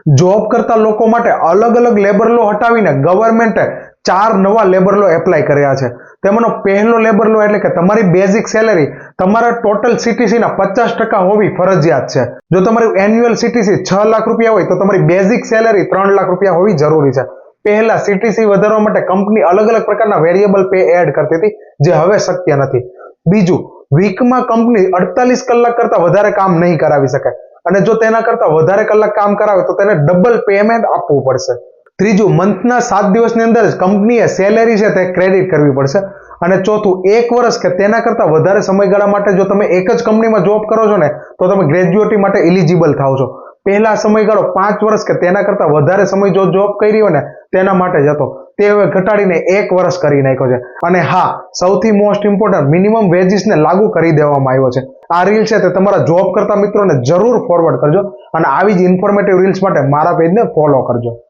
Job કરતા લોકો માટે અલગ અલગ લેબર લો હટાવીને ગવર્મેન્ટે 4 નવા લેબર લો એપ્લાય કર્યા છે. તેમાંનો પહેલો લેબર લો એટલે કે તમારી બેઝિક સેલેરી તમારા ટોટલ સીટીસી ના 50% હોવી ફરજિયાત છે. જો તમારું એન્યુઅલ સીટીસી 6 લાખ રૂપિયા હોય તો તમારી બેઝિક સેલેરી 3 લાખ રૂપિયા હોવી જરૂરી છે. પહેલા સીટીસી વધારવા માટે કંપની અલગ અલગ પ્રકારના વેરિયેબલ પે એડ કરતી હતી, જે હવે શક્ય નથી. બીજું, વીકમાં કંપની 48 કલાક કરતા વધારે કામ નહીં કરાવી શકે, અને જો તેના કરતા વધારે કલાક કામ કરાવે તો તેને ડબલ પેમેન્ટ આપવું પડશે. ત્રીજું, મંથના 7 દિવસની અંદર જ કંપનીએ સેલેરી છે તે ક્રેડિટ કરવી પડશે. અને ચોથું, 1 વર્ષ કે તેના કરતા વધારે સમયગાળા માટે જો તમે એક જ કંપનીમાં જોબ કરો છો ને તો તમે ગ્રેજ્યુએટી માટે એલિજિબલ થાવ છો. પહેલા સમયગાળો 5 વર્ષ કે તેના કરતા વધારે સમય જો જોબ કરી હોય ને તેના માટે જ હતો, તે હવે ઘટાડીને 1 વર્ષ કરી નાખ્યો છે. અને હા, સૌથી મોસ્ટ ઇમ્પોર્ટન્ટ, મિનિમમ વેજીસને લાગુ કરી દેવામાં આવ્યો છે. આ રીલ છે તે તમારા જોબ કરતા મિત્રોને જરૂર ફોરવર્ડ કરજો, અને આવી જ ઇન્ફોર્મેટિવ રીલ્સ માટે મારા પેજને ફોલો કરજો.